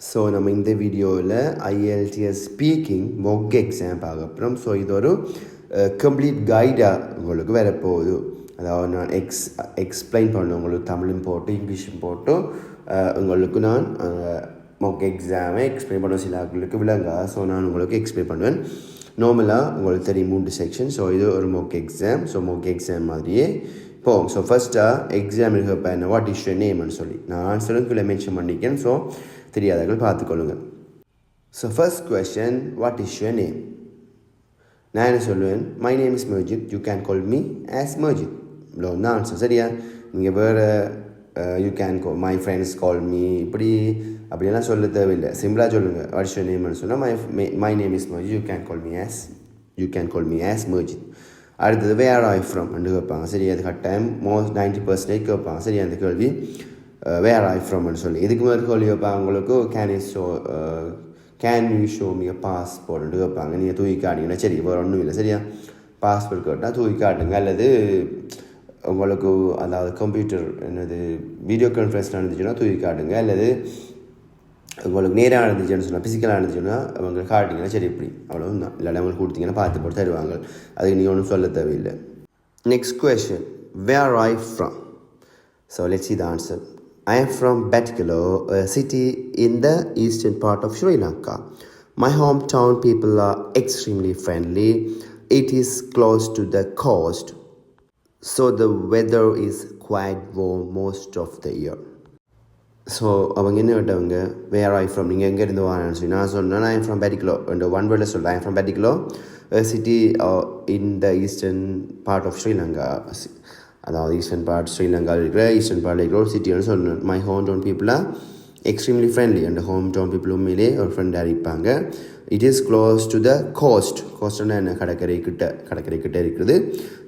So நம்ம இந்த வீடியோவில் IELTS ஸ்பீக்கிங் மொக் எக்ஸாம் பார்க்க போகிறோம். ஸோ இது ஒரு கம்ப்ளீட் கைடாக உங்களுக்கு வரப்போகுது. அதாவது நான் எக்ஸ்பிளைன் பண்ணேன் உங்களுக்கு தமிழும் போட்டு இங்கிலீஷும் போட்டு உங்களுக்கு நான் மொக் எக்ஸாமை எக்ஸ்பிளைன் பண்ணுவேன். சில ஆட்களுக்கு விளங்கா, ஸோ நான் உங்களுக்கு எக்ஸ்பிளைன் பண்ணுவேன். நார்மலாக உங்களுக்கு தெரியும் 3 செக்ஷன். ஸோ இது ஒரு mock exam. So mock exam மாதிரியே போகும். ஸோ ஃபஸ்ட்டாக எக்ஸாம் இருக்கப்போ என்ன வாட் இஸ் யூர் நேம்னு சொல்லி நான் ஆன்சரும் கீழே மென்ஷன் பண்ணிக்கேன். ஸோ தெரியாதவர்கள் பார்த்துக்கொள்ளுங்க. So first question, what is your name? நான் என்ன சொல்லுவேன், my name is Mejeeth, you can call me as Mejeeth. இவ்வளோ தான் ஆன்சர். சரியா? நீங்கள் வேறு you can call my friends call me இப்படி அப்படியெல்லாம் சொல்ல தேவையில்லை. சிம்பிளாக சொல்லுங்கள், வாட் இஸ் யுவர் நேம்னு சொன்னால் my name is Mejeeth, you can call me as Mejeeth. அடுத்தது வேர் ஐ ஃப்ரம் என்று கேட்பாங்க. சரி, அது கட்டாயம் மோஸ்ட் 90% கேட்பாங்க. சரி, அந்த கேள்வி வேர் ஐ ஃப்ரம்னு சொல்லி. இதுக்கு மேலே கேள்வி வைப்பாங்க உங்களுக்கு, கேன் யூ ஷோ மீ பாஸ்போர்ட்னு கேட்பாங்க. நீங்கள் தூக்கி காட்டிங்கன்னா சரி, வேறு ஒன்றும் இல்லை. சரியா? பாஸ்போர்ட் கேட்டால் தூக்கி காட்டுங்க. அல்லது உங்களுக்கு அதாவது கம்ப்யூட்டர் என்னது வீடியோ கான்ஃபரன்ஸ் நடந்துச்சுன்னா தூக்கி காட்டுங்க. அல்லது உங்களுக்கு நேராக நடந்துச்சுன்னு சொன்னால் ஃபிசிக்கலாக நடந்துச்சுன்னா அவங்களுக்கு காட்டிங்கன்னா சரி, இப்படி அவ்வளோதான். இல்லாட்டி அவங்களுக்கு கொடுத்தீங்கன்னா பார்த்து போட்டு தருவாங்க. அதுக்கு நீங்கள் ஒன்றும் சொல்ல தேவையில்லை. Next question, where I from? So let's see the answer. I am from Batticaloa, a city in the eastern part of Sri Lanka. My hometown people are extremely friendly. It is close to the coast, so the weather is quite warm most of the year. So அவங்க என்ன கேட்டவங்க, வேர் I from, நீங்கள் எங்கேருந்து வாங்கன்னு சொல்லி நான் சொன்னேன், நான் ஃப்ரம் Batticaloa. இந்த ஒன் வேர்டில் சொல்கிறேன், I from Batticaloa, a city in the eastern part of Sri Lanka. அதாவது ஈஸ்டர்ன் பார்ட் ஸ்ரீலங்காவில் இருக்கிற ஈஸ்டர்ன் பார்ட்டில் இருக்கிற ஒரு சிட்டின்னு சொல்லணும். மை ஹோம் டவுன் பீப்புளாக எக்ஸ்ட்ரீம்லி ஃப்ரெண்ட்லி. அந்த ஹோம் டவுன் பீப்புள் உண்மையிலே ஒரு ஃப்ரெண்டாக இருப்பாங்க. It is close to the coast. கோஸ்ட்னா என்ன, கடற்கரை கிட்ட இருக்குது.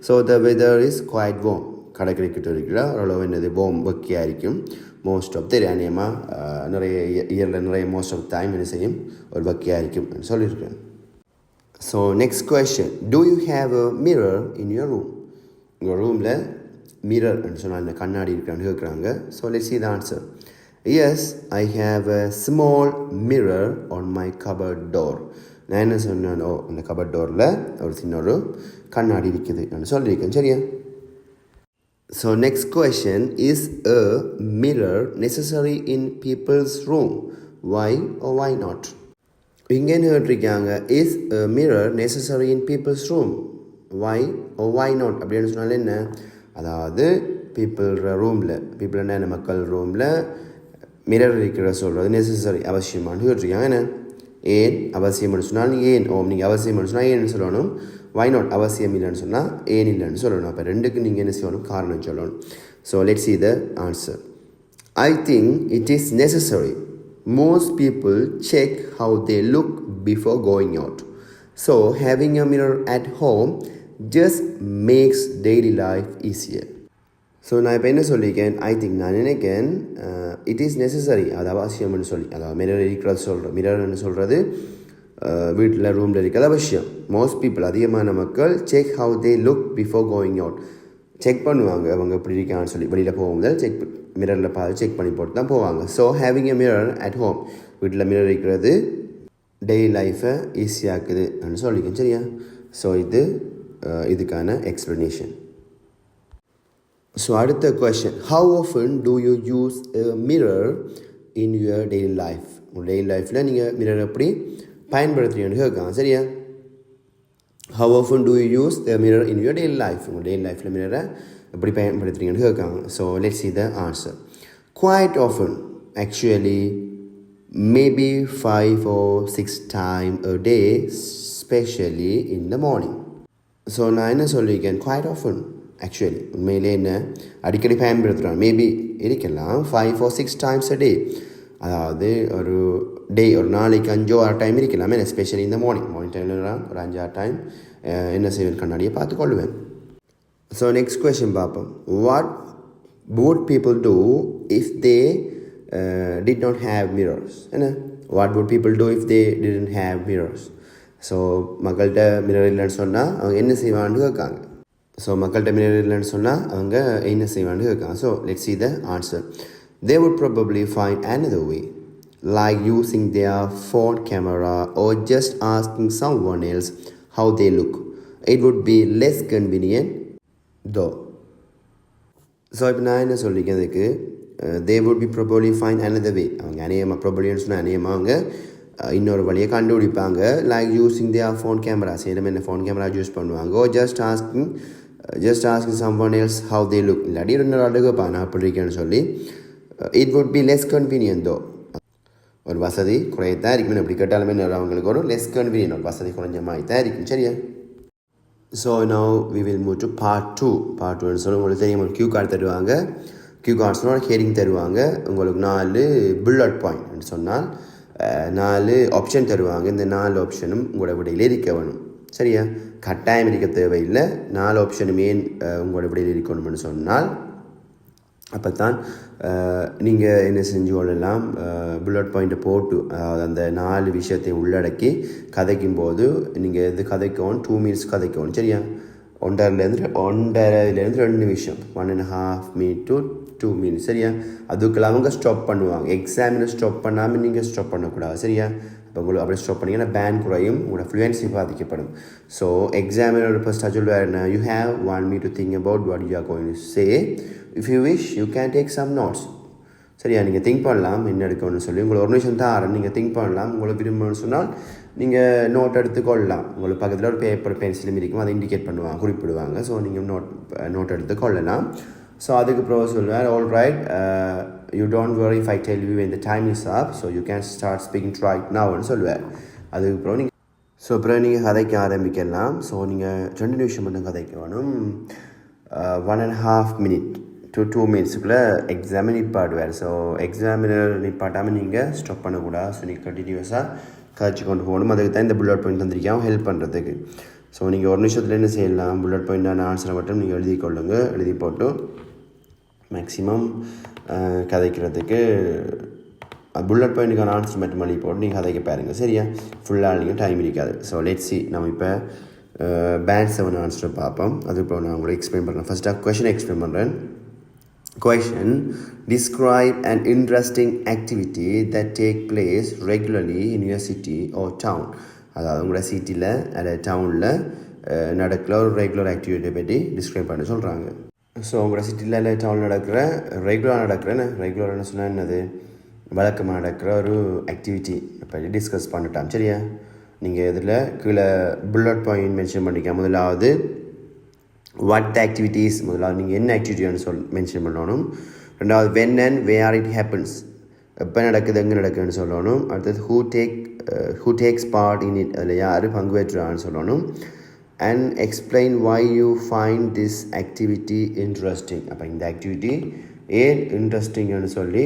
So the weather is quite warm. கடற்கரை கிட்ட இருக்கிற ஓரளவு என்னது வார்ம் வெக்கையாக இருக்கும். மோஸ்ட் ஆஃப் த அநேகமாக நிறைய இயரில் நிறைய மோஸ்ட் ஆஃப் டைம் என்ன செய்யும், ஒரு வெக்கையாக இருக்கும் சொல்லியிருக்கேன். So next question, do you have a mirror in your room? உங்கள் ரூமில் மிரர் சொன்னால் இந்த கண்ணாடி இருக்கான்னு கேட்குறாங்க. So let's see the answer. Yes, I have a small mirror on my cupboard door. நான் என்ன சொன்னேன், அந்த கபர்ட் டோரில் ஒரு சின்ன ஒரு கண்ணாடி இருக்குது சொல்லியிருக்கேன். சரியா? So next question, is a mirror necessary in people's room? Why or why not? இங்கே என்ன கேட்டிருக்காங்க, is a mirror necessary in people's room? Why or why not அப்படின்னு சொன்னாலும் என்ன, அதாவது பீப்புள் என்ன மக்கள் ரூமில் மிரர் இருக்கிற சொல்கிறது நெசசரி அவசியமானு கேட்டிருக்காங்க. என்ன ஏன் அவசியம்னு சொன்னால் ஏன், நீங்கள் அவசியம்னு சொன்னால் ஏன்னு சொல்லணும். வை நாட் அவசியம் இல்லைன்னு சொன்னால் ஏன் இல்லைன்னு சொல்லணும். அப்போ ரெண்டுக்கு நீங்கள் என்ன செய்யணும், காரணம் சொல்லணும். So let's see the answer. I think it is necessary. Most people check how they look before going out. So having a mirror at home just makes daily life easier. So நான் இப்போ என்ன சொல்லியிருக்கேன், I think நான் நினைக்கிறேன் it is necessary, அது அவசியம்னு சொல்லி. அதாவது mirror இருக்கிறது சொல்கிறேன். மிரர்னு சொல்கிறது வீட்டில் ரூமில் இருக்கிறது அவசியம். மோஸ்ட் பீப்புள் அதிகமான மக்கள் check how they look before going out. Check பண்ணுவாங்க அவங்க எப்படி இருக்கான்னு சொல்லி. வெளியில் போகும்போது மிரரில் பார்த்து செக் பண்ணி போட்டு தான் போவாங்க. So having a mirror at home, வீட்டில் மிரர் இருக்கிறது டெய்லி லைஃப்பை ஈஸியாக்குதுன்னு சொல்லிக்கேன். சரியா? ஸோ இதுக்கான எக்ஸ்ப்ளனேஷன். ஸோ அடுத்த question, how often do you use a mirror in your daily life? உங்கள் டெய்லி லைஃப்பில் நீங்கள் மிரர் எப்படி பயன்படுத்துறீங்கன்னு கேட்காங்க. சரியா? How often do you use a mirror in your daily life? உங்கள் டெய்லி லைஃப்பில் மிரரை எப்படி பயன்படுத்துறீங்கன்னு கேட்காங்க. So let's see the answer. Quite often, actually, maybe 5 or 6 times a day, especially in the morning. So நான் என்ன சொல்லியிருக்கேன், குவைட் ஆஃபன். ஆக்சுவலி உண்மையிலே என்ன அடிக்கடி பயன்படுத்துகிறாங்க. மேபி இருக்கலாம் 5 or 6 times a day. அதாவது ஒரு நாளைக்கு 5-6 டைம் இருக்கலாமே. எஸ்பெஷலி இந்த மார்னிங் டைமில் ஒரு 5-6 டைம் என்ன செய்வேன், கண்ணாடியை பார்த்துக்கொள்வேன். ஸோ நெக்ஸ்ட் கொஸ்டின் பார்ப்போம். What would people do if they did not have mirrors? என்ன, what would people do if they didn't have mirrors? So மக்கள்கிட்ட மிரர் இல்லைன்னு சொன்னால் அவங்க என்ன செய்வான்னு கேட்காங்க. ஸோ மக்கள்கிட்ட மிரர் இல்லைன்னு சொன்னால் அவங்க என்ன செய்வான்னு கேட்காங்க. So let's see the answer. They would probably find another way. like using their phone camera or just asking someone else how they look. It would be less convenient though. So இப்போ நான் என்ன சொல்லியிருக்கேன் அதுக்கு, they would be probably fine another way. அவங்க அநேகமாக ப்ரொபப்ளின்னு சொன்னால் அநேகமாக அவங்க இன்னொரு வழியை கண்டுபிடிப்பாங்க. Like using their phone camera, சேலம் என்ன ஃபோன் கேமரா யூஸ் பண்ணுவாங்க. Or just asking someone else how they look, இல்லாட்டி இன்னொரு ஆளுக்குப்பா நான் அப்படி இருக்கேன்னு சொல்லி. It would be less convenient though. ஒரு வசதி குறையத்தான் இருக்கும். எப்படி கேட்டாலுமே அவங்களுக்கு ஒரு லெஸ் கன்வீனியன்ட், ஒரு வசதி குறைஞ்ச மாதிரி தான் இருக்கும். சரியா? So now we will move to part 2. Part 2 சொல்லி உங்களுக்கு தெரியும், கியூ கார்டு தருவாங்க. கியூ கார்ட்ஸ்னோட ஹேரிங் தருவாங்க. உங்களுக்கு 4 புல்லட் பாயிண்ட் சொன்னால் 4 ஆப்ஷன் தருவாங்க. இந்த 4 ஆப்ஷனும் உங்களோட விடையில் இருக்க வேணும். சரியா? கட்டாயம் இருக்க தேவையில்லை. 4 ஆப்ஷனும் ஏன் உங்களோட விடையில் இருக்கணும்னு சொன்னால் அப்போ தான் நீங்கள் என்ன செஞ்சு கொள்ளலாம், புல்லட் பாயிண்ட்டை போட்டு அந்த 4 விஷயத்தை உள்ளடக்கி கதைக்கும் போது நீங்கள் எது கதைக்கணும், 2 minutes கதைக்கணும். சரியா? 1.5 2 நிமிஷம், 1.5 minutes to 2 minutes. சரியா? அதுக்கெல்லாம் அவங்க ஸ்டாப் பண்ணுவாங்க. எக்ஸாமில் ஸ்டாப் பண்ணாமல் நீங்கள் ஸ்டாப் பண்ணக்கூடாது. சரியா? இப்போ உங்களுக்கு அப்படி ஸ்டாப் பண்ணிங்கன்னா பேன் குறையும், உங்களோட ஃப்ளூயன்சி பாதிக்கப்படும். ஸோ எக்ஸாமினோட ஃபஸ்ட்டாக சொல்லுவார், you have 1 minute to think about what you are going to say. If you wish, you can take some notes. சரியா? நீங்கள் திங்க் பண்ணலாம் என்ன எடுக்கணும்னு சொல்லி. உங்களுக்கு ஒரு நிமிஷம் தான் நீங்கள் திங்க் பண்ணலாம். உங்களுக்கு விரும்பணும்னு சொன்னால் நீங்கள் நோட் எடுத்துக்கொள்ளலாம். உங்களுக்கு பக்கத்தில் ஒரு பேப்பர் பென்சிலும் இருக்கும், அதை இண்டிகேட் பண்ணுவாங்க, குறிப்பிடுவாங்க. ஸோ நீங்கள் நோட் எடுத்துக்கொள்ளலாம். ஸோ அதுக்கு அப்புறம் சொல்லுவார், all right, you don't worry if I tell you when the time is up, so you can start speaking right nowன்னு சொல்லுவார். அதுக்கப்புறம் அப்புறம் நீங்கள் கதைக்க ஆரம்பிக்கலாம். ஸோ நீங்கள் 2 நிமிஷம் மட்டும் கதைக்க வேணும். 1.5 minutes to 2 minutesக்குள்ளே எக்ஸாமின் நிப்பாடுவார். ஸோ எக்ஸாமினர் நிப்பாட்டாமல் நீங்கள் ஸ்டாப் பண்ணக்கூடாது. ஸோ நீங்கள் கண்டினியூஸாக கதைச்சி கொண்டு போகணும். அதுக்கு தான் இந்த புல்லட் பாயிண்ட் தந்திருக்கோம் ஹெல்ப் பண்ணுறதுக்கு. ஸோ நீங்கள் ஒரு நிமிஷத்தில் என்ன செய்யலாம், புல்லட் பாயிண்டான ஆன்சரை மட்டும் நீங்கள் எழுதி கொள்ளுங்க. எழுதி போட்டு மேக்ஸிமம் கதைக்கிறதுக்கு புல்லட் பாயிண்ட்டுக்கான ஆன்சர் மட்டும் எழுதி போட்டு நீங்கள் கதைக்க பாருங்கள். சரியா? ஃபுல்லாக நீங்கள் டைம் இருக்காது. ஸோ லெட்ஸ் சி, நம்ம இப்போ பேண்ட் 7 ஆன்சரை பார்ப்போம். அதுக்கப்புறம் நான் உங்களுக்கு எக்ஸ்பிளைன் பண்ணுறேன். ஃபஸ்ட்டாக கொஷின் எக்ஸ்பிளைன் பண்ணுறேன். Question: describe an interesting activity that take place regularly in your city or town. அதாவது உங்களோட சிட்டியில் அல்ல டவுனில் நடக்கிற ஒரு ரெகுலர் ஆக்டிவிட்டியை பற்றி டிஸ்கிரைப் பண்ண சொல்கிறாங்க. ஸோ உங்களோட சிட்டியில் இல்லை டவுனில் ரெகுலராக சொன்னால் என்னது, வழக்கமாக நடக்கிற ஒரு ஆக்டிவிட்டி பற்றி டிஸ்கஸ் பண்ணிட்டான். சரியா? நீங்கள் இதில் கீழே புல்லட் பாயிண்ட் மென்ஷன் பண்ணிக்க. முதலாவது வாட் த ஆக்டிவிட்டீஸ், முதலாவது நீங்கள் என்ன ஆக்டிவிட்டின்னு மென்ஷன் பண்ணணும். ரெண்டாவது when and where it happens, எப்போ நடக்குது எங்கே நடக்குதுன்னு சொல்லணும். அடுத்தது who takes part in it, அதில் யார் பங்குபெற்றான்னு சொல்லணும். And explain why you find this activity interesting. அப்போ இந்த ஆக்டிவிட்டி ஏன் இன்ட்ரெஸ்டிங்னு சொல்லி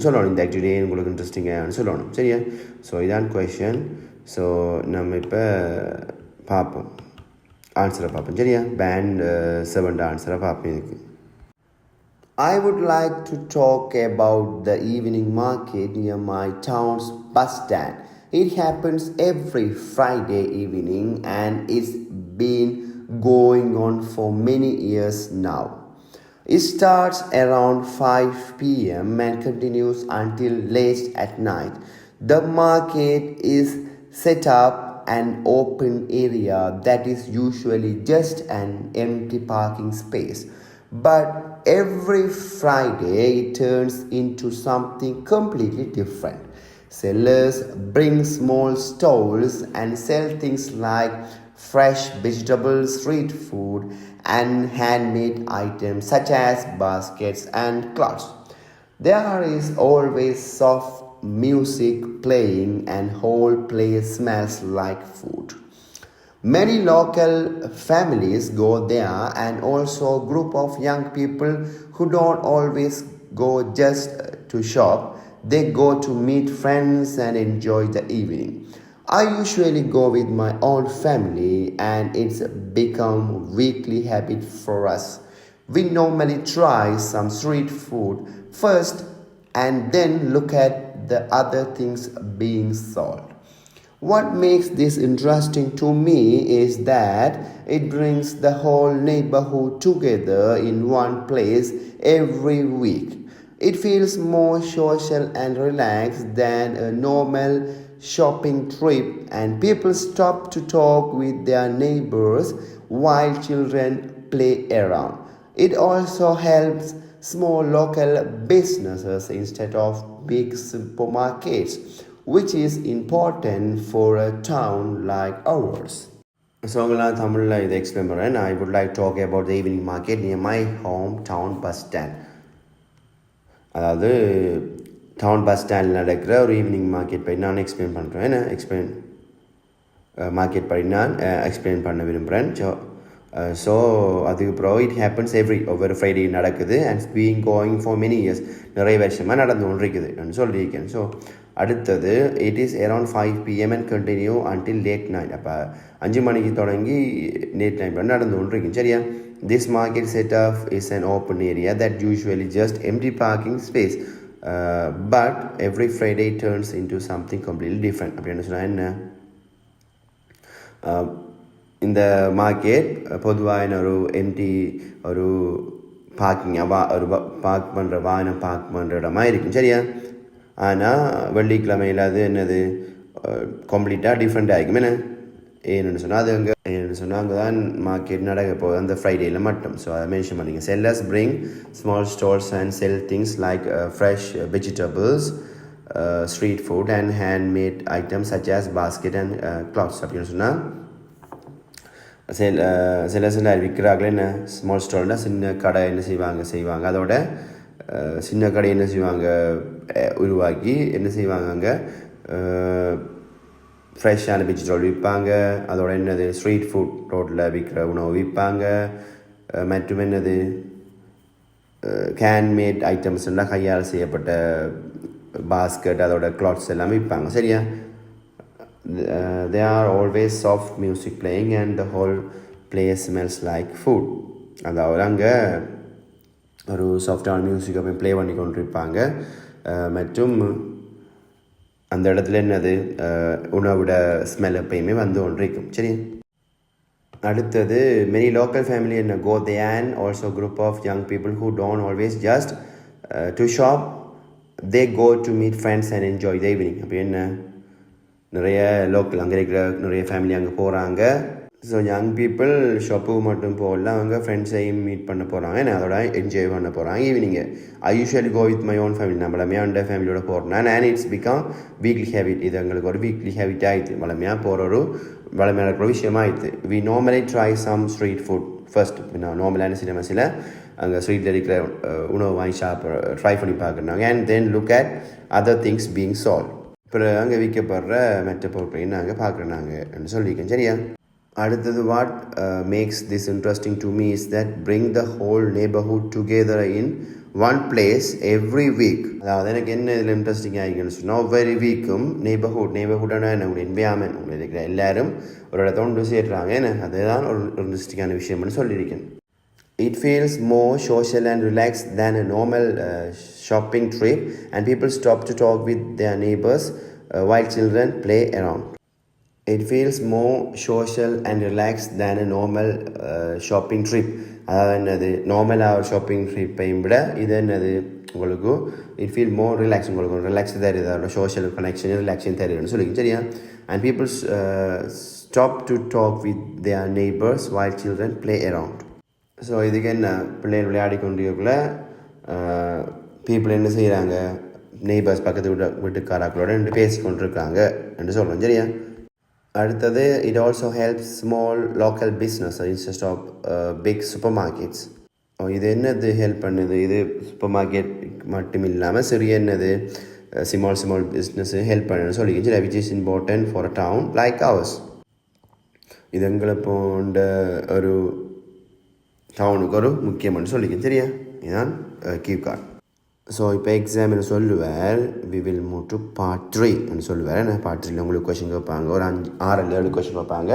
சொல்லணும். இந்த ஆக்டிவிட்டி ஏன் உங்களுக்கு இன்ட்ரெஸ்டிங்கானு சொல்லணும். சரியா? ஸோ இதான் கொஷன். ஸோ நம்ம இப்போ பார்ப்போம், ஆன்சரை பார்ப்போம். சரியா? பேண்ட் 7 ஆன்சரை பார்ப்போம். இதுக்கு I would like to talk about the evening market near my town's bus stand. It happens every Friday evening and it's been going on for many years now. It starts around 5 p.m. and continues until late at night. The market is set up an open area that is usually just an empty parking space. But every Friday it turns into something completely different. Sellers bring small stalls and sell things like fresh vegetables, street food, and handmade items such as baskets and cloths. There is always soft music playing and whole place smells like food. Many local families go there and also a group of young people who don't always go just to shop. They go to meet friends and enjoy the evening. I usually go with my own family and it's become a weekly habit for us. We normally try some street food first and then look at the other things being sold. What makes this interesting to me is that it brings the whole neighborhood together in one place every week. It feels more social and relaxed than a normal shopping trip, and people stop to talk with their neighbors while children play around. It also helps small local businesses instead of big supermarkets, which is important for a town like ours. So, Tamil explain பண்ணுறேன். I would like to talk about the evening market near my hometown bus stand. அதாவது town bus ஸ்டாண்டில் நடக்கிற ஒரு evening market படி நான் explain பண்ணுறேன். Market படி நான் எக்ஸ்பிளைன் பண்ண விரும்புகிறேன். ஸோ அதுக்கப்புறம் இட் ஹேப்பன்ஸ் ஒவ்வொரு ஃப்ரைடே நடக்குது. And being going for many years, நிறைய வருஷமாக நடந்து கொண்டு இருக்குதுன்னு சொல்லியிருக்கேன். ஸோ அடுத்தது it is around 5 PM and continue until late night. அப்போ 5 மணிக்கு தொடங்கி லேட் நைட் நடந்து கொண்டு இருக்கு. சரியா? This market setup is an open area that usually just empty parking space, but every Friday turns into something completely different. அப்படின்னு சொன்னால் என்ன, இந்த மார்க்கெட் பொதுவாக ஒரு எம்டி ஒரு பார்க்கிங் ஒரு பார்க் பண்ணுற வாகனம் பார்க் பண்ணுற இடமா இருக்கும். சரியா? ஆனால் வெள்ளிக்கிழமையில் அது என்னது கம்ப்ளீட்டாக டிஃப்ரெண்ட் ஆகிக்கும். என்ன ஏன்னு சொன்னால் அங்கே தான் மார்க்கெட் நடக்க போகுது அந்த ஃப்ரைடேயில் மட்டும். ஸோ அதை மென்ஷன் பண்ணிங்க. Sellers bring small stalls and sell things like fresh vegetables, street food and handmade items such as basket and clothes. அப்படின்னு சொன்னால் செல்லர்ஸ் விற்கிறாங்களே என்ன, ஸ்மால் ஸ்டால்னால் சின்ன கடை என்ன செய்வாங்க அதோட சின்ன கடை என்ன செய்வாங்க உருவாக்கி என்ன செய்வாங்க அங்கே ஃப்ரெஷ்ஷான வெஜிடபிள் விற்பாங்க. அதோட என்னது ஸ்ட்ரீட் ஃபுட் ரோட்டில் விற்கிற உணவு விற்பாங்க. மற்றும் என்னது ஹேண்ட்மேட் ஐட்டம்ஸ்லாம் கையால் செய்யப்பட்ட பாஸ்கெட் அதோட கிளாத்ஸ் எல்லாம் விற்பாங்க. சரியா? There are always soft music playing and the whole place smells like food. அதாவது அங்கே ஒரு சாஃப்டான மியூசிக் அப்போ ப்ளே பண்ணி கொண்டு இருப்பாங்க. மற்றும் அந்த இடத்துல என்னது உணவோட ஸ்மெல் எப்பயுமே வந்து கொண்டு இருக்கும். சரி, அடுத்தது மெனி லோக்கல் ஃபேமிலி என்ன go there and also group of young people who don't always just to shop, they go to meet friends and enjoy the evening. அப்போ என்ன, நிறைய லோக்கல் அங்கே இருக்கிற நிறைய ஃபேமிலி அங்கே போகிறாங்க. ஸோ யங் பீப்புள் ஷாப்புக்கு மட்டும் போகலாம், அவங்க ஃப்ரெண்ட்ஸையும் மீட் பண்ண போகிறாங்க. நான் அதோட என்ஜாய் பண்ண போகிறாங்க ஈவினிங்கு. I usually go with my own family, நம்மளமையாக அந்த ஃபேமிலியோட போகிறேன். And it's become weekly habit. இது எங்களுக்கு ஒரு வீக்லி ஹேபிட் ஆகிடுது. வளமையாக போகிற ஒரு வளமையாக இருக்கிற விஷயமா ஆகிடுது. We normally try some street food first. நான் நார்மலான சினிமாஸில் அங்கே ஸ்ட்ரீட்டில் இருக்கிற உணவு வாங்கி ட்ரை பண்ணி பார்க்குறாங்க. And then look at other things being solve. அப்புறம் அங்கே விற்கப்படுற மற்ற பொருட்களையும் நாங்கள் பார்க்குறோம் சொல்லியிருக்கேன். சரியா? அடுத்தது what makes this interesting to me is that bring the whole neighbourhood together in one place every week. அதாவது எனக்கு என்ன இதில் இன்ட்ரெஸ்டிங் ஆகிக்குன்னு சொன்னால் ஒவ்வொரு வீக்கும் நெய்பர்ஹுட்டான உங்களுடைய என்விரான்மெண்ட் உங்களுக்கு இருக்கிற எல்லாரும் ஒரு இடத்த ஒன்று சேர்றாங்க. என்ன அதுதான் ஒரு இன்ட்ரெஸ்டிங்கான விஷயம்னு சொல்லியிருக்கேன். It feels more social and relaxed than a normal shopping trip, and people stop to talk with their neighbors while children play around. It feels more social and relaxed than a normal shopping trip. அதாவது என்னது, நார்மலாக ஒரு shopping ட்ரிப்பையும் விட இது என்னது உங்களுக்கு it feel more relax. உங்களுக்கு ஒரு ரிலாக்ஸ் தருது, அதோட சோஷியல் கனெக்ஷன் ரிலாக்ஸிங் தருதுன்னு சொல்லி. சரியா? And people stop to talk with their neighbours while children play around. ஸோ இதுக்கு என்ன, பிள்ளைகள் விளையாடி கொண்டிருக்கக்குள்ள பீப்புள் என்ன செய்கிறாங்க, நெய்பர்ஸ் பக்கத்து வீட்டுக்காராக்களோட ரெண்டு பேசி கொண்டிருக்காங்க என்று சொல்கிறோம். சரியா? அடுத்தது it also help small local business instead of big supermarkets. இது என்னது ஹெல்ப் பண்ணுது, இது சூப்பர் மார்க்கெட் மட்டும் இல்லாமல் சிறிய என்னது ஸ்மால் பிஸ்னஸ் ஹெல்ப் பண்ணுன்னு சொல்லிக்கிச்சு. Which is important for a town like ours. இது எங்களை போன்ற ஒரு டவுனுக்கு ஒரு முக்கியம்னு சொல்லிக்கேன். சரியா? இதுதான் கீ கார்டு. ஸோ இப்போ எக்ஸாமில் சொல்லுவார் we will move to part 3 சொல்லுவார். என்ன பார்ட் 3 உங்களுக்கு கொஷின் வைப்பாங்க, ஒரு 6-7 கொஷின் வைப்பாங்க.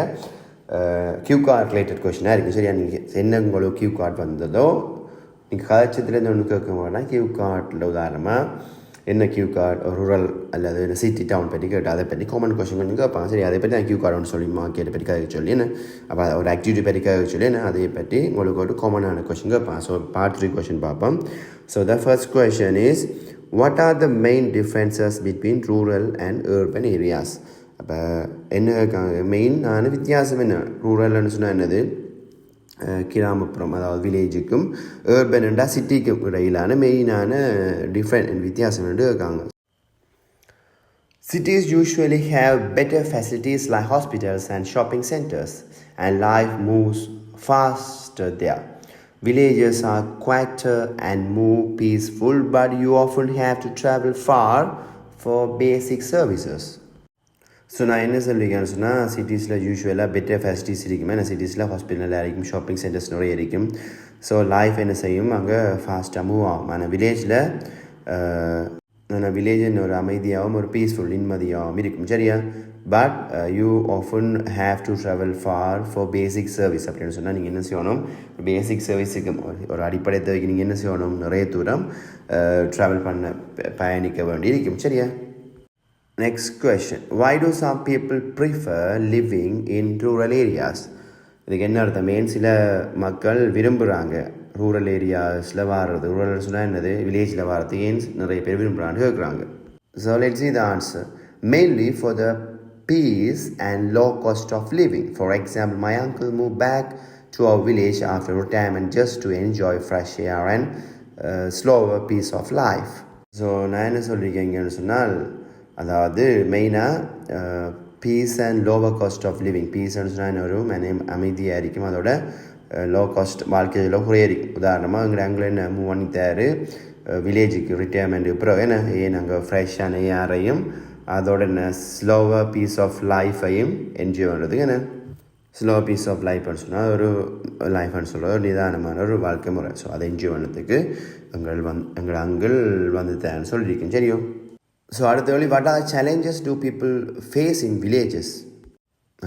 கியூ கார்டு ரிலேட்டட் கொஷினாக இருக்குது. சரியா? நீங்கள் என்ன உங்களுக்கு கியூ கார்டு வந்ததோ நீங்கள் கதைச்சத்துலேருந்து ஒன்று கேட்க மாட்டேன். கியூ கார்டில் உதாரணமாக என்ன கியூ கார்டு ரூரல் அல்லது சிட்டி டவுன் பற்றி கேட்டு அதை பற்றி காமன் கொஷின் கொஞ்சம் கேட்பாங்க. சரி, அதை பற்றி நான் கியூ கார்டு ஒன்று சொல்லி மார்க்கெட்டை பற்றி கேட்க சொல்லி என்ன, அப்போ ஒரு ஆக்டிவிட்டி பற்றி கேட்க சொல்லி என்ன, அதை பற்றி உங்களுக்கு ஒரு காமனான கொஷின் கேட்பான். ஸோ பார்ட் 3 கொஷின் பார்ப்போம். So the first question is, what are the main differences between rural and urban areas? அப்போ என்ன மெயினான வித்தியாசம் என்ன? ரூரல்னு சொன்னால் என்னது? கிராமப்புறம், அதாவது வில்லேஜுக்கும் ஏர்பன்ண்டா சிட்டிக்கும் இடையிலான மெயினான வித்தியாசம் என்று இருக்காங்க. Cities usually have better facilities like hospitals and shopping centers, and life moves faster there. Villages are quieter and more peaceful, but you often have to travel far for basic services. So நான் என்ன சொல்லியிருக்கேன்னு சொன்னால், சிட்டிஸில் யூஸ்வலாக better facilities இருக்கும். ஏன்னா சிட்டிஸில் hospital இருக்கும், shopping centres நிறைய இருக்கும். So life என்ன செய்யும், அங்கே ஃபாஸ்ட்டாக மூவ் ஆகும். ஆனால் வில்லேஜில் ஒரு அமைதியாகவும் ஒரு பீஸ்ஃபுல் நிம்மதியாகவும் இருக்கும். சரியா? But you often have to travel far for basic service அப்படின்னு சொன்னால் நீங்கள் என்ன செய்யணும், பேசிக் சர்வீஸுக்கு ஒரு அடிப்படை தேவைக்கு நீங்கள் என்ன செய்யணும், நிறைய தூரம் ட்ராவல் பயணிக்க வேண்டி இருக்கும். சரியா? Next question. Why do some people prefer living in rural areas? இதுக்கு என்ன அர்த்தம்? சில மக்கள் விரும்புகிறாங்க ரூரல் ஏரியாஸில் வாடுறது. ரூரல் சொன்னால் என்னது, வில்லேஜில் வாடுறது ஏன் நிறைய பேர் விரும்புகிறான்னு கேட்குறாங்க. So let's see the answer. Mainly for the peace and low cost of living. For example, my uncle moved back to our village after retirement just to enjoy fresh air and slower pace of life. So நான் என்ன சொல்லியிருக்கேங்கன்னு சொன்னால், அதாவது மெயினாக peace and lower cost of living. பீஸ்ன்னு சொன்னால் ஒரு அமைதியாக இருக்கும், அதோட லோ காஸ்ட் வாழ்க்கையில் குறைய இருக்கும். உதாரணமாக எங்கள் அங்கே என்ன மூவ் பண்ணித்தாரு வில்லேஜுக்கு ரிட்டையர்மெண்ட்டுக்கு பிறகு என்ன நாங்கள் ஃப்ரெஷ்ஷான ஏரையும் அதோட என்ன ஸ்லோவர் பீஸ் ஆஃப் லைஃபையும் என்ஜாய் பண்ணுறதுக்கு என்ன ஸ்லோ பீஸ் ஆஃப் லைஃப்னு சொன்னால் ஒரு லைஃப்னு சொல்கிற ஒரு நிதானமான ஒரு வாழ்க்கை முறை. ஸோ அதை என்ஜாய் பண்ணுறதுக்கு எங்கள் அங்கிள் வந்துட்டான்னு சொல்லியிருக்கேன். சரியோ? ஸோ அடுத்த வழி, what are challenges do people face in villages?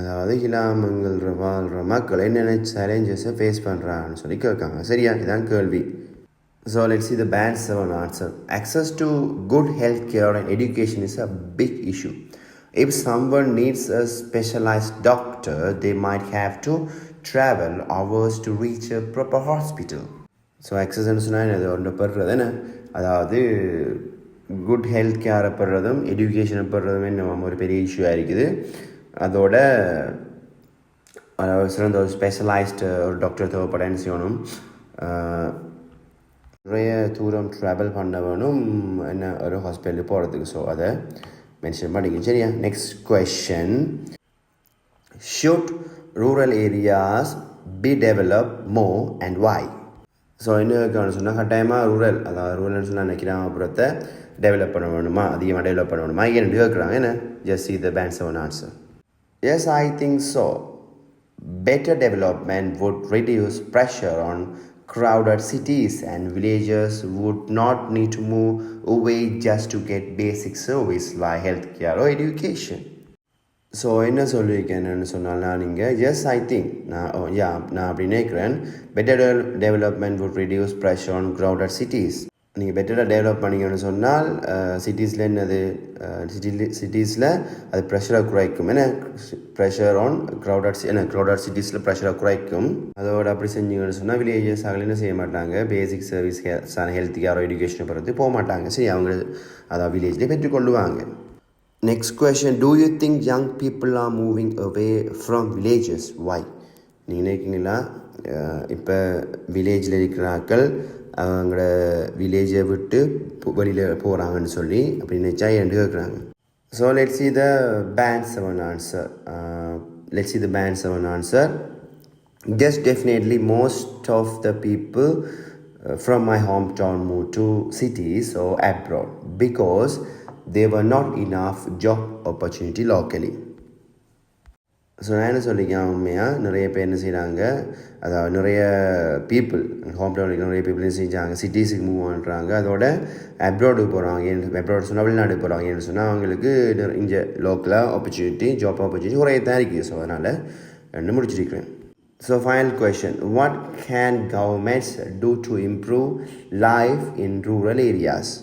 அதாவது கிராமங்கள் வாழ்கிற மக்கள் என்னென்ன சேலஞ்சஸை ஃபேஸ் பண்ணுறான்னு சொல்லி கேட்காங்க. சரியா? இதுதான் கேள்வி. So let's see the band 7 answer. Access to good health care and education is a big issue. If someone needs a specialized doctor, they might have to travel hours to reach a proper hospital. So access ன்னு சொன்னால் என்னது, ஒன்று பெறுறது என்ன, அதாவது good health கேரை பெறுறதும் எஜுகேஷனை பெறுறதும் என்ன ஒரு பெரிய இஷ்யூவாக இருக்குது. அதோட சிறந்த ஒரு ஸ்பெஷலைஸ்டு ஒரு டாக்டர் தேவைப்படன்னு செய்யணும், நிறைய தூரம் ட்ராவல் பண்ண வேணும் என்ன ஒரு ஹாஸ்பிட்டலுக்கு போகிறதுக்கு. ஸோ அதை மென்ஷன் பண்ணிக்கணும். சரியா? Next question. Should rural areas be develop more and why? So என்ன சொன்னால், கட்டாயமாக அதாவது ரூரல்னு சொன்னால் கிராமப்புறத்தை டெவலப் பண்ண வேணுமா, அதிகமாக டெவலப் பண்ண வேணுமா ஏன்னு கேட்குறாங்க. என்ன? Just see the band 7 answer. Yes, I think so. Better development would reduce pressure on crowded cities and villagers would not need to move away just to get basic service like healthcare or education. So என்ன சொல்லியிருக்கேன்னு சொன்னால், நீங்கள் S I think நான் அப்படி நினைக்கிறேன். Better development would reduce pressure on crowded cities. நீங்கள் பெட்டராக develop பண்ணிங்கன்னு சொன்னால் சிட்டிஸில் என்னது, சிட்டிஸில் அது ப்ரெஷரை குறைக்கும். ஏன்னா ப்ரெஷர் ஆன் க்ரௌடட் சிட்டிஸில் ப்ரெஷரை குறைக்கும். அதோட அப்படி செஞ்சீங்கன்னு சொன்னால் வில்லேஜஸ் ஆகல என்ன செய்ய மாட்டாங்க, பேசிக் சர்வீஸ் ஹெல்த் கேரோ எஜுகேஷனை பொறுத்து போக மாட்டாங்க. சரி, அவங்க அதான் வில்லேஜ்லேயே பெற்றுக்கொள்ளுவாங்க. Next question. Do you think young people are moving away from villages? Why? நீங்கள் நினைக்கிறீங்களா இப்போ வில்லேஜில் இருக்கிறாக்கள் அவங்களோட வில்லேஜை விட்டு வெளியில் போகிறாங்கன்னு சொல்லி அப்படி நினச்சா ஏன் கேட்குறாங்க? So let's see the band 7 answer. Yes, definitely most of the people from my hometown moved to cities or abroad because there were not enough job opportunity locally. So நான் என்ன சொல்லியிருக்கேன், உண்மையாக நிறைய பேர் என்ன செய்கிறாங்க, அதாவது நிறைய பீப்புள் ஹோம் டவுனுக்கு நிறைய பீப்புள் என்ன செஞ்சாங்க, சிட்டிஸுக்கு மூவ் பண்ணுறாங்க. அதோட அப்ராடுக்கு போகிறாங்க. அப்ராட் சொன்னால் வெளிநாடு போகிறாங்க. ஏன்னு சொன்னால் அவங்களுக்கு இங்கே லோக்கலாக ஆப்பர்ச்சுனிட்டி, ஜாப் ஆப்பர்ச்சுனிட்டி குறைய தான் இருக்குது. ஸோ அதனால் ரெண்டு முடிச்சிருக்கிறேன். So final question. What can governments do to improve life in rural areas?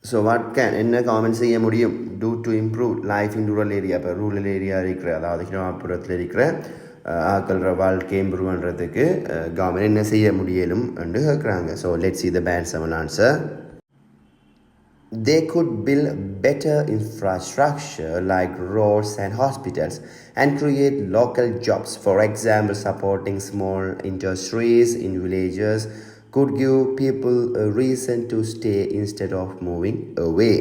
So என்ன கவர்மெண்ட் செய்ய முடியும் do to improve life in rural area? இப்போ ரூரல் ஏரியா இருக்கிற, அதாவது கிராமப்புறத்தில் இருக்கிற ஆக்கள்ற வாழ்க்கை இம்ப்ரூவ் பண்ணுறதுக்கு கவர்மெண்ட் என்ன செய்ய முடியலும் என்று கேட்குறாங்க. So let's see the band 7 answer. They could build better infrastructure like roads and hospitals and create local jobs. For example, supporting small industries in villages could give people a reason to stay instead of moving away.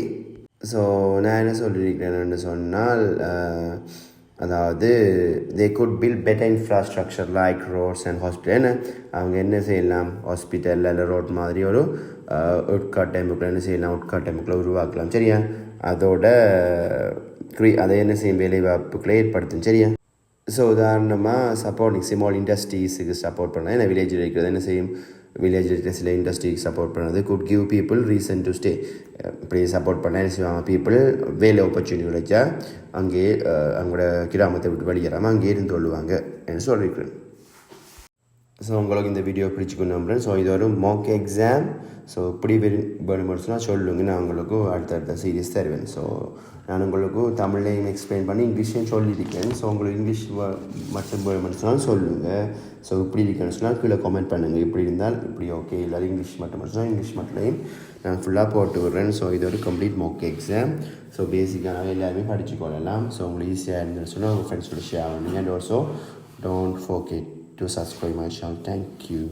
So நான் என்ன சொல்லியிருக்கிறேன்னு சொன்னால் அதாவது they could build better infrastructure like roads and hospital. அவங்க என்ன செய்யலாம், hospital இல்லை road மாதிரி ஒரு உட்கட்டமைப்புல என்ன செய்யலாம், உட்கட்டமைப்புல உருவாக்கலாம். சரியா, அதோட அதை என்ன செய்யும், வேலைவாய்ப்புகளை ஏற்படுத்தும். சரியா, ஸோ உதாரணமாக சப்போர்ட்டிங் ஸ்மால் இண்டஸ்ட்ரீஸுக்கு சப்போர்ட் பண்ணலாம். ஏன்னா வில்லேஜில் இருக்கிறது என்ன செய்யும், வில்லேஜில் இருக்கிற சில இண்டஸ்ட்ரிக்கு சப்போர்ட் பண்ணுறது good give people reason to stay. இப்படி சப்போர்ட் பண்ணால் என்ன செய்வாங்க, பீப்புள் வேலை ஆப்பர்ச்சுனிட்டி கிடைச்சா அங்கேயே அவங்களோட கிராமத்தை விட்டு வெளியேறாமல் அங்கேயே இருந்து கொள்ளுவாங்க என்று சொல்லியிருக்கிறேன். ஸோ உங்களுக்கு இந்த வீடியோ பிடிச்சிக்கணும் நம்புறேன். ஸோ இது ஒரு மாக் எக்ஸாம். ஸோ இப்படி வேணும்னு சொன்னால் சொல்லுங்க, நான் உங்களுக்கு அடுத்தடுத்த சீரியஸ் தருவேன். ஸோ நான் உங்களுக்கு தமிழ்லையும் எக்ஸ்பிளைன் பண்ணி இங்கிலீஷ்லையும் சொல்லியிருக்கேன். ஸோ உங்களுக்கு இங்கிலீஷ் மட்டும் வேணும்னு சொன்னால் சொல்லுங்கள். ஸோ இப்படி இருக்குன்னு சொன்னால் கீழே கமெண்ட் பண்ணுங்கள். இப்படி இருந்தால் இப்படி ஓகே, இல்லை இங்கிலீஷ் மட்டும் சொன்னால் இங்கிலீஷ் மட்டும்லையும் நான் ஃபுல்லாக போட்டு விடுறேன். ஸோ இது ஒரு கம்ப்ளீட் மாக் எக்ஸாம். ஸோ பேசிக்கான எல்லாருமே படித்து கொள்ளலாம். ஸோ உங்களுக்கு ஈஸியாக இருந்துன்னு சொன்னால் உங்கள் ஃப்ரெண்ட்ஸோட ஷேர் பண்ணுங்கள். And also don't forget to subscribe my channel. Thank you.